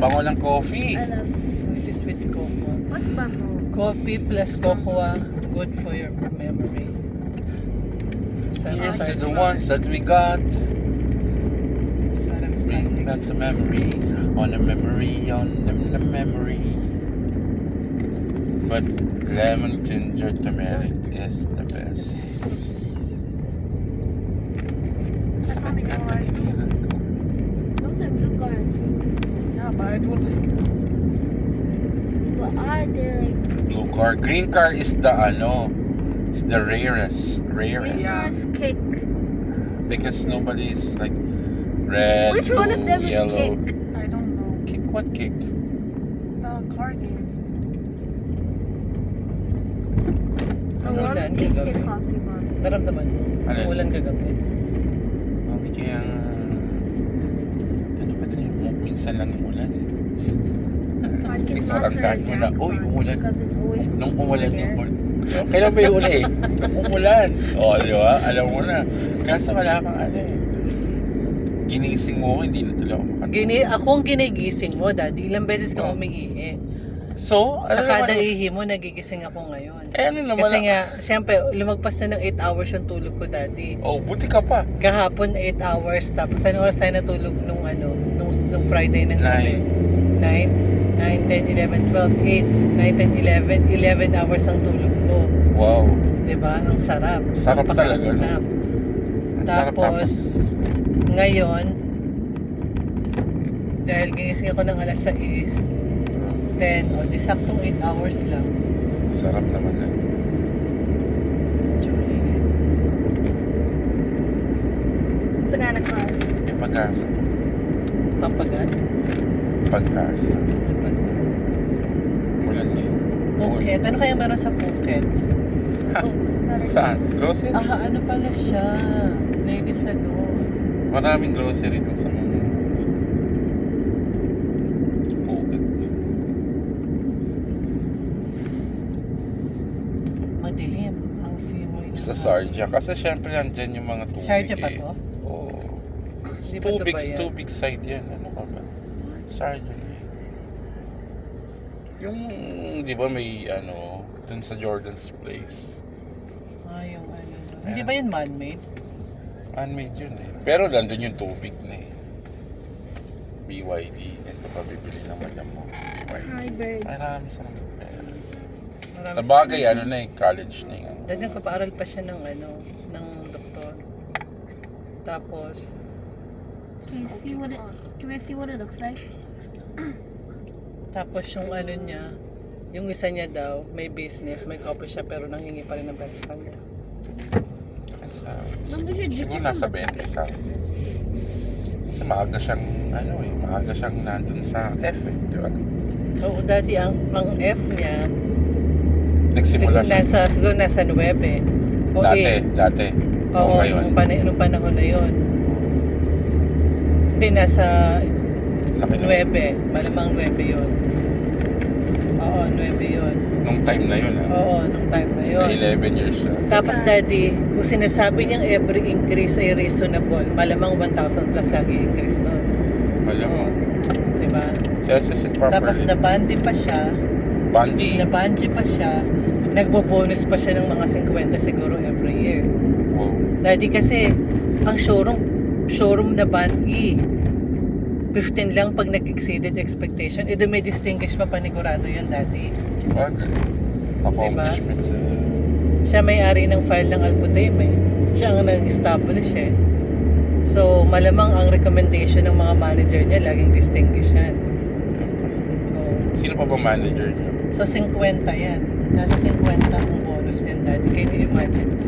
bango ng coffee. I love Which is with cocoa. what's bamboo? Coffee plus cocoa, good for your memory. Yes, they're the ones that we got. That's what I'm saying. Bring back the memory, on the memory, on the memory. But lemon ginger turmeric is the best. That's not the card. Those are blue cards. Yeah, but it would But are they like Blue car, green car is the it's the rarest. yes, cake? Because nobody is like red, Which one of blue, them is yellow. cake? I don't know. Kick what kick? The card game. I Ang want ulan tasted kagabi. coffee, mom. Naramdaman mo? Alin? Ang ulan kagabi. Mami, kaya ano ba tayo? Minsan lang yung ulan eh. I can Sobrang not dahil mo na, jackpot uy, umulan. because it's always Nung blue umulan there. yung ulan. Kailan ba yung ulan eh? Nung umulan. O, di ba? Alam mo na. Kaso wala kang ano eh. Ginising mo ako, hindi na tuloy ako makatulog. Akong ginigising mo, Daddy. Ilang beses ka Oh. umiihi. So, Sa ano kada naman? ihi mo, nagigising ako ngayon. Eh, ano naman? Kasi nga, siyempre, lumagpas na ng 8 hours yung tulog ko, Daddy. Oh, buti ka pa. Kahapon, 8 hours. Tapos, anong oras tayo natulog nung Friday ng gabi? 9, 10, 11, 12, 8, 9, 10, 11. 11 hours ang tulog ko. Wow. Diba? Ang sarap. Sarap talaga, no? Napaka-nap. Ang sarap Tapos, ngayon, dahil ginising ako ng alas 6, 10, o di saktong 8 hours lang. Sarap naman lang. Banana card. May pag-asa pa. Pampagas. Pag-asa. Pampagas. Mulan niya. Phuket. Ano kaya meron sa Phuket? Oh, got it. Saan? Grocery? Ano pala siya? Ladies salon. Maraming grocery dun sa mga Phuket. Madilim. Ang simoy. Sa Sharjah. Kasi syempre nandyan yung mga tubig Sharjah ba eh. to? Oo. Di ba to ba yan? Tubig side yan. Ano ka ba? Sharjah. Yung, di ba may dun sa Jordan's Place. Yung ano. Hindi ba yun man-made? Man-made yun eh. Pero nandun yung tubig na eh. BYD. Ito pa bibili naman lang mo. BYD. Hi, bird. Marami sa mga pera. Marami Sa bagay, college na yung Dahil nagpapaaral pa siya ng ng doktor. Tapos, Can we see what it looks like? tapos yung niya, yung isa niya daw, may business, may coffee shop, pero nanghingi pa rin ng pera sa kanya. Mom, we should just Siguro nasa 20 sa akin. Kasi maaga siyang nandun sa F eh, di ba? Oo, dati ang F niya, Nagsimula siya. siguro nasa 9. O Dati. Oo, Ngayon. nung panahon na yun. Hindi, nasa Laki na. 9. Malamang 9 yun. Oo, 9 yun. Nung time na yun Oo, nung time na yun. 11 years siya. Tapos daddy, kung sinasabi niyang every increase ay reasonable, malamang 1,000 plus lagi increase nun. Malamang. Diba? So, assess it properly. Tapos nabandi pa siya, Bandi. nagbo-bonus pa siya ng mga 50 siguro every year. Wow. Daddy kasi, ang showroom na bandi, 15 lang pag nag-exceeded expectation. May distinguish pa panigurado yun, daddy. Bagay. Accomplishment sa... Siya may-ari ng file ng Alputame eh. Siya ang nag-establish eh. So, malamang ang recommendation ng mga manager niya laging distinguish yan. Oo. Sino pa ba manager niyo? So, 50 yan. Nasa 50 ang bonus niyan, daddy. Can you imagine that?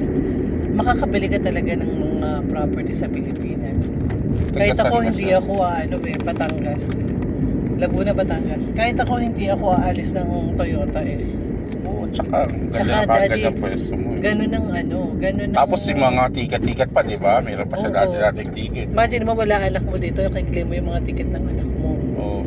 Makakabili ka talaga ng mga property sa Pilipinas. Kahit ako, hindi ako Batangas. Laguna, Batangas. Kahit ako, hindi ako aalis ng Toyota eh. Oo, tsaka Tsaka, ganda daddy, ng pwesto mo. Ganun ang Tapos yung mga ticket pa, di ba? Meron pa siya Oo. dating ticket. Imagine mo, wala anak mo dito, kay-claim mo yung mga ticket ng anak mo. Oo.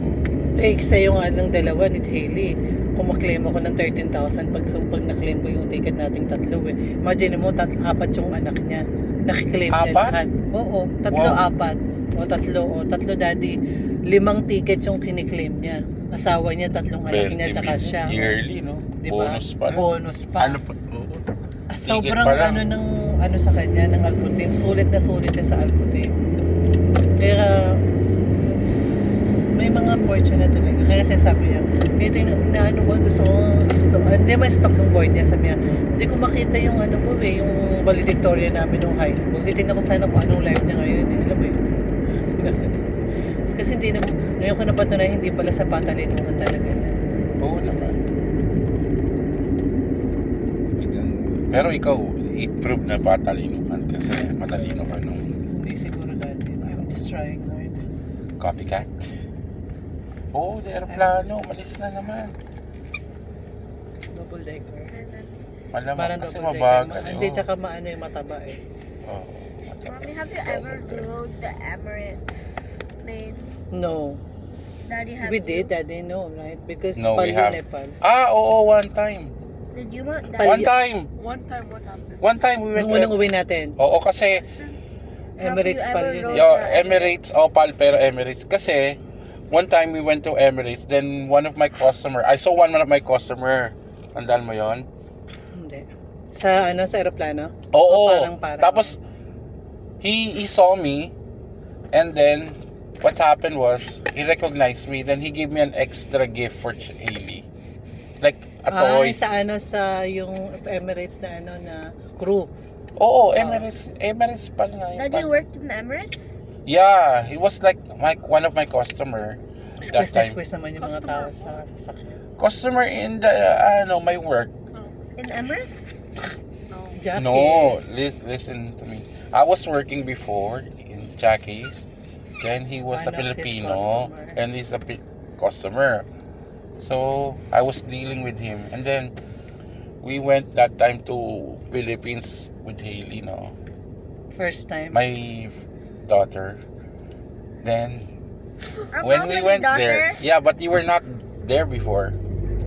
Sa'yo nga ng dalawa ni Hailey. Kung maklaim ako ng 13,000 pag na-claim ko yung ticket nating tatlo eh. Imagine mo, 4 yung anak niya. Nakiklaim niya 4? lahat. Oo, 3, Wow. 4. O 3, daddy. 5 tickets yung kiniklaim niya. Asawa niya, 3 anak niya, 20 tsaka million siya. Yearly, no? Diba? Bonus pa lang. Bonus pa. Ano pa? Oo. Sobrang pa lang. ano sa kanya, ng Alputim. Sulit na sulit siya sa Alputim. Kaya, may mga fortune na talaga. Kaya sabi niya, dito yung ano ko, gusto ko stock. Hindi man stock ng board niya. Sabi niya, hindi ko makita yung ano ko yung valedictorian namin nung high school. Titignan ko sana kung anong life niya ngayon. Alam mo yun. Kasi hindi naman, ngayon ko napatunayan, hindi pala sa patalinuhan talaga yan. Oo naman. Pero ikaw, i-prove na patalino ka kasi matalino ka nung Hindi siguro dati. I'm just trying hard. copycat. Oo, di aeroplano, malis na naman. Double decker. Malamang Parang kasi double mabagal. decker. Hindi, tsaka maano yung mataba eh. Oo. Mommy, have you ever rode the Emirates plane? No. Daddy, have We you? did, Daddy, no, right? Because No, we Palyo, have. Nepal. Oo, one time. Did you want Pal- One time. One time, what happened? One time we went Nung unang uwi natin, Oo, kasi Emirates Have you Palyo. ever din. yo, Emirates, Opal, pero Emirates. Kasi, one time we went to Emirates, then one of my customer, I saw one of my customer. Tandaan mo yon? Hindi. Sa ano, sa aeroplano? Oo. O parang. Tapos, he saw me, and then, what happened was, he recognized me, then he gave me an extra gift for Hailey. Like, a toy. Sa ano, sa yung Emirates na ano, na crew. Oo, Emirates pala nga yun. Daddy worked in Emirates? Yeah, he was like one of my customer. Squeeze na time. squeeze naman yung mga tao sa sasakyan. Customer in the, my work. In Emirates? Jackie's. No, listen to me. I was working before in Jackie's. Then he was One a of his Filipino customer. and he's a customer. So I was dealing with him, and then we went that time to Philippines with Hailey, no, First time. my daughter. Then when we Mom, went your there, daughter? yeah, but you were not there before.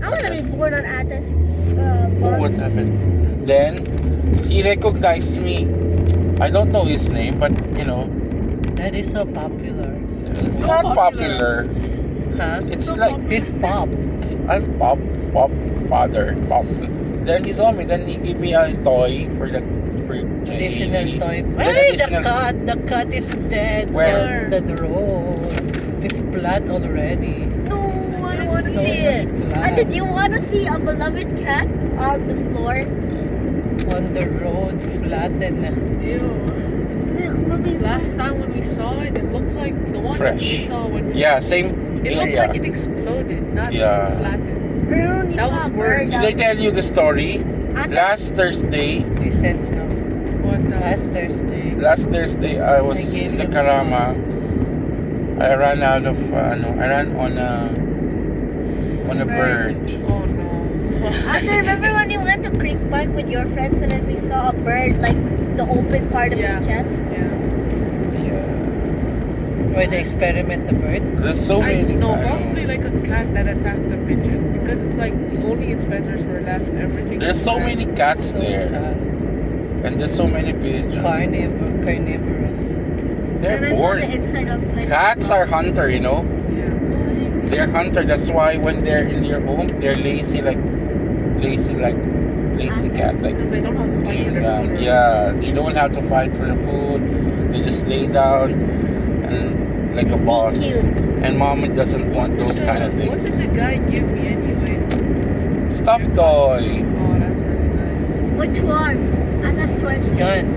I want to be born on Atas. What happened? Then he recognized me. I don't know his name, but you know, That is so popular. it's not popular. Huh? It's like This pop. I'm pop father. Then he saw me. Then he gave me a toy for Additional Hailey. toy. Then Ay, additional- the cat is dead. Where? On the road. It's blood already. No, I don't want to So see much it. blood. Did you want to see a beloved cat on the floor? On the road, flattened. Ew. Mommy, Last time when we saw it, it looks like the one that we Fresh. saw when we... Yeah, same It looked area. like it exploded, not Yeah. flattened. you That saw was a bird worse. Did I tell you the story? Ate, Last Thursday, He sent us. What the... Last Thursday. I was I gave in the him Karama. I ran out of I ran on a bird. Oh no. Ate, remember when you went to Creek Park with your friends and then we saw a bird, like the open part of Yeah. his chest? Yeah. Yeah. Why they experiment the bird? There's so many. No, I don't probably know. like a cat that attacked the pigeon. Because it's like only its feathers were left. Everything There's was so left. many cats So there, sad. and there's so many pigeons. Carnivorous. And They're I saw bored. the inside of like Cats are hunter, you know. Yeah. They're hunter. That's why when they're in your home, they're lazy cat, like Because they don't have to fight for laying their down. food. Yeah, they don't have to fight for the food. They just lay down and like a boss. cute. And mommy doesn't want those kind of What did things. the guy give me anyway? Stuffed toy. Oh, that's really nice. Which one? Atas 20. It's gone.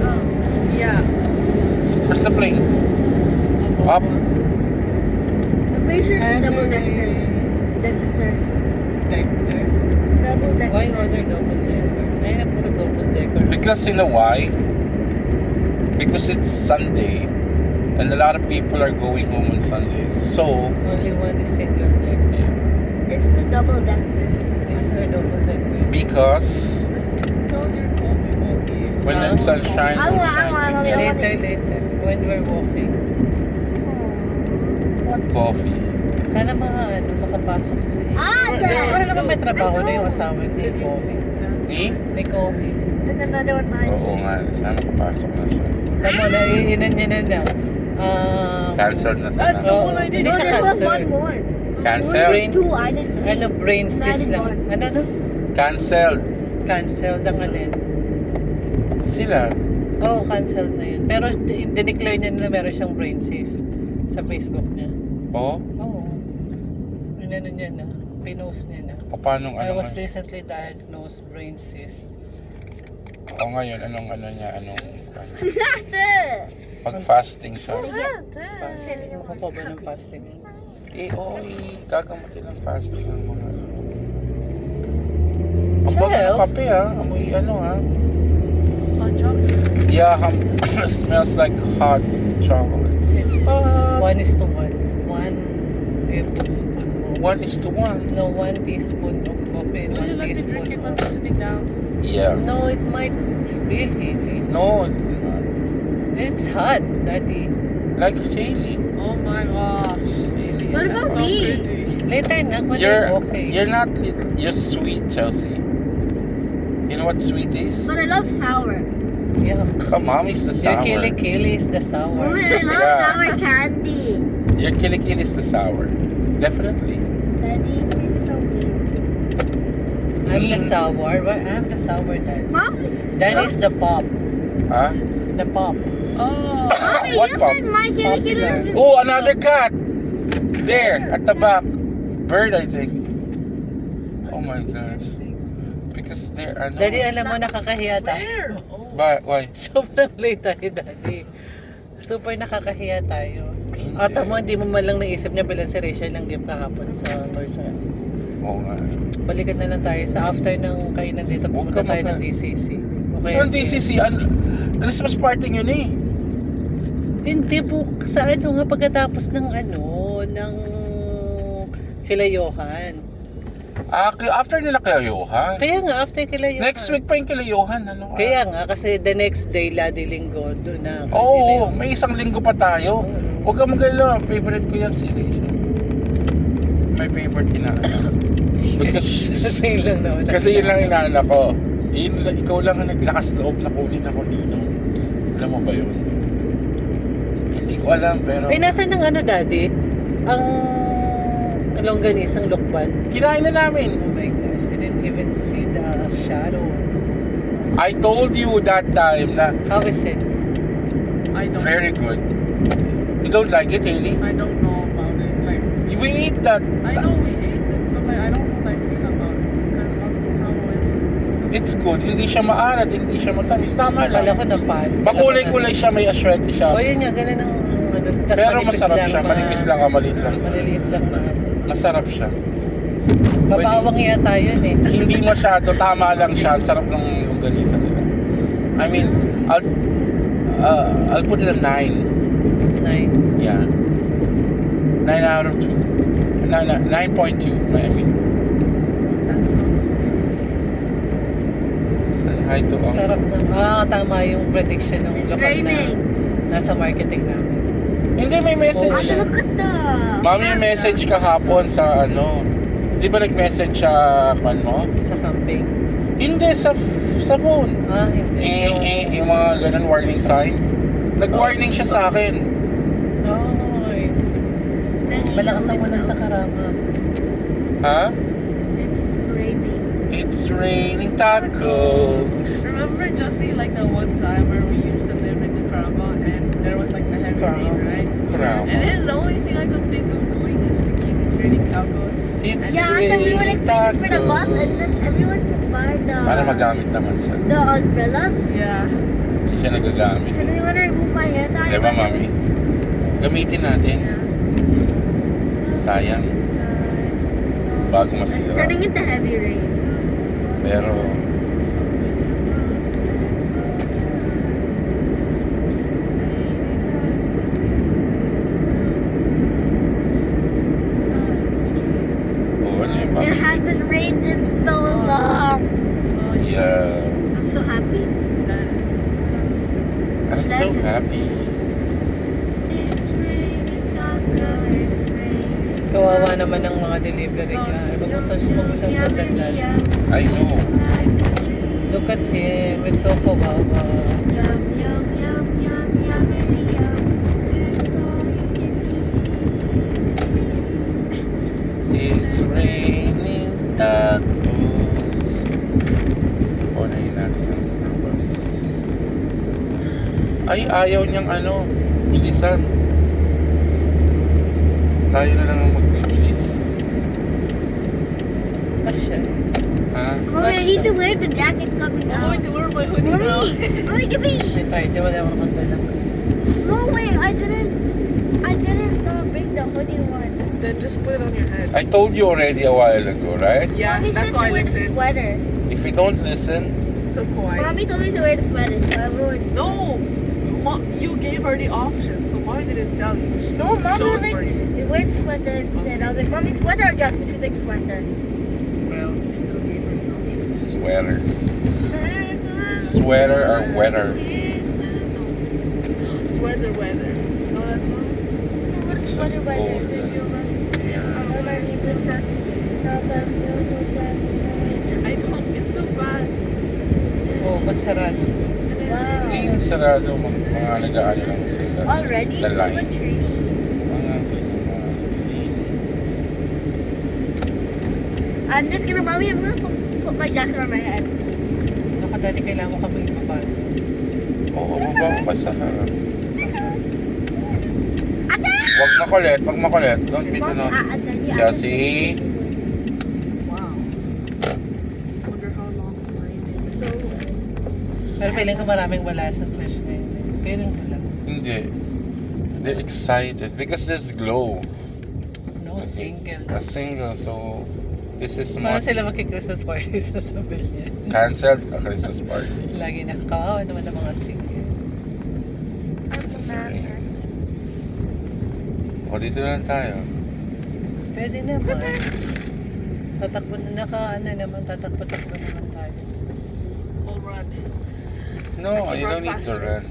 Oh. Yeah. Where's the plane? Up. I'm pretty sure it's double decker. Emirates. Dexter. Decker. Double decker. Why order double decker? Ay, na puro double decker. Because you know why? Because it's Sunday, and a lot of people are going home on Sundays. So Only one is single decker. It's the double decker. These are double decker. because Spell your coffee monkey. when the sunshine I will want- I shine want- together. Later. When we're walking. What? Coffee. Sana makapasok si... Dad! Siguro naman may trabaho I na yung know. asawa ni Komi. Ni? Ni Komi. And another one behind Oo me. nga, sana kapasok na siya. Tama na, iinan niya na. Cancelled na That's the sana. one I did. Hindi No, siya there was cancel. one more. Cancel? Brain, Two, I did three. ano, brain I cyst did lang. one. Ano? Cancelled. Cancelled ang alin. Sila. Oo, cancelled na yun. Pero dineclare niya na meron siyang brain cyst sa Facebook niya. Oh, Oo. Ano niya na. Pinost niya na. paano I ano was nga? recently diagnosed brain cyst. O ngayon, anong ano niya, anong pag Nothing. fasting siya. Fasting. Ako ba ng fasting yun? Gagamutin ng fasting ang mga ano. Ang bago ng Chels? kape ha, amoy ano ha. Hot chocolate. Yeah, smells like hot chocolate. It's What? 1:1. 1 tablespoon of 1:1. no, 1 teaspoon of coffee and Would you 1 let me drink teaspoon it when of... we're sitting down? Yeah. No, it might spill, Haley. No, It's hot, Daddy. like Shaylee. Oh my gosh. Shaylee What is- about So me? pretty. Later na, when You're you're okay. you're sweet, Chelsea. You know what sweet is? But I love sour. Yeah. Oh, mommy's the Your sour. kili-kili is the sour. Mommy, I love Yeah. sour candy. Your kilikili is the sour. Definitely. Daddy, please so mean. I'm the Mm. sour. I'm the sour, Dad. Mommy, That is the pop. Huh? The pop. Oh. Mommy, What you pop? said my kitty Popular. kitty. Oh, another cat. There, at the back. Bird, I think. Oh my gosh. Because there are no... Daddy, alam mo, nakakahiya Where? tayo. Oh. Why? Sobrang late tayo, Daddy. Super nakakahiya tayo. Hindi. At mo, hindi mo man lang naisip niya bilang si Rachel ng gift kahapon sa Toys R Us. Oo nga. Balikan na lang tayo sa after ng kainan dito. Huwag Pumunta ka tayo ng mag- DCC. Okay. Ang DCC, Christmas party yun eh. Hindi po, sa ano nga pagkatapos ng ng Kilayohan. After nila Kilayohan. Kaya nga, after Kilayohan. Next week pa yung Kilayohan. Ano? Kaya nga, kasi the next day, Ladi Linggo, doon na. Oo, may isang linggo pa tayo. Mm. Huwag ka magalala. Favorite ko yan si Rachel. My favorite inaanak. Kasi yun lang naman. Kasi yun lang inaanak ko. Ikaw lang ang naglakas loob na kunin ako ninong. Alam mo ba yun? Hindi ko alam pero... Ay, nasan ng Daddy? Ang longganisang lokban. Kinain na namin. Oh my gosh, I didn't even see the shadow. I told you that time na How is it? I don't. very good. You don't like it, Haley? I don't know about it. Like We eat that. I know we ate it, but like I don't know what I feel about it because obviously how It's good. Hindi siya maalat, hindi siya matamis. Tama Akala ko lang. na pants. Makulay-kulay siya, may aswerte siya. O yun nga, ganun ang tas Pero manipis masarap lang, siya. Manipis lang, maliit lang. Maliliit lang na. Masarap siya. Mabawang yata yun eh. Hindi masyado, tama lang siya. Ang sarap ng longganisa nila. I mean, I'll put it a 9. 9. Yeah. 9 out of 2. 9.2, I mean. That's so sweet. Say hi to Uncle. Sarap ng... tama yung prediction ng It's lokal na raining. nasa marketing namin. Hindi, may message. Ate, look at the... Mami, may message kahapon sa ano. Di ba nag-message sa kan mo? Sa camping. Hindi, sa phone. Hindi. Yung mga ganun warning sign. Nag-warning siya sa akin. Ay. Malakas ang ulan sa Karama. Ha? It's raining. It's raining tacos. Remember Josie, like the one time where we used to live in Nicaragua and there was like the heavy rain, right? Crown. And then the only thing I could think of doing is singing It's Raining Tacos. It's Yeah, and then we were like raining waiting for the bus and tacos. then everyone should buy Para magamit naman siya. the umbrellas. Yeah. Hindi siya nagagamit. And then you want to remove my hair tie. Diba, Mami? Gamitin natin. Sayang. Bago It's masira. turning into heavy rain. Pero, ano yung It Mami? hasn't rained in so long. Oh, Yeah. I'm so happy. that is. I'm so happy. It's raining tacos. It's raining. Kawawa naman ng mga delivery guy. Huwag mo siyang sundan na. I know. Look at him. It's so kawawa. Yum, yum, yum, yum, yum, yum. Ay, ayaw niyang ano, bilisan. Tayo na lang ang magbibilis. Asya. Ha? Mommy, I need to wear the jacket coming I'm going out. to wear my hoodie now. Mommy, mommy, give me. May tayo dyan, wala akong kandala. No way, I didn't bring the hoodie one. Then just put it on your head. I told you already a while ago, right? Yeah, Mommy that's said why I to wear the listened. sweater. If you don't listen, So quiet. Mommy told me to wear the sweater, so I wore it. No! You gave her the option, so mommy didn't tell you. She No, mommy chose was like, for you. wear the sweater instead. I was like, Mommy, sweater or jacket? She's like, sweater. Well, you still gave her the option. sweater. Sweater or weather. Sweater weather. No, that's not. It's Sweater weather. supposed to- I don't. It's so fast. Oh, ba't sarado? Wow. Hindi yung sarado, mga nag-aano lang sila. Already? The So line. much rain. Mga I'm just gonna, Mommy, I'm gonna put my jacket on my head. Baka dati kailangan mo kami ibaba. Oo, baba ko pa sa harap. Ate! Wag makulit, wag makulit. Don't be too naughty. Daddy, Chelsea, Wow. Wonder how long the line is. So, Pero feeling ko maraming wala sa church ngayon. Feeling ko lang. hindi. They're excited because there's glow. No, single. A single, so this is Paano much sila magki-Christmas party sa Sabilya? canceled a Christmas party. Lagi nakakawawa naman ang mga single. O, dito na lang tayo. Pwede naman. Tatakbo na tatakbo-takbo naman tayo. We'll run. No, you don't need to run.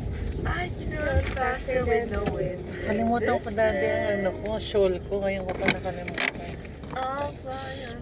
I can run faster with no wind. Kalimutan ko dati ang ano ko, shawl ko. Ngayon ko pa nakalimutan. oh, fire.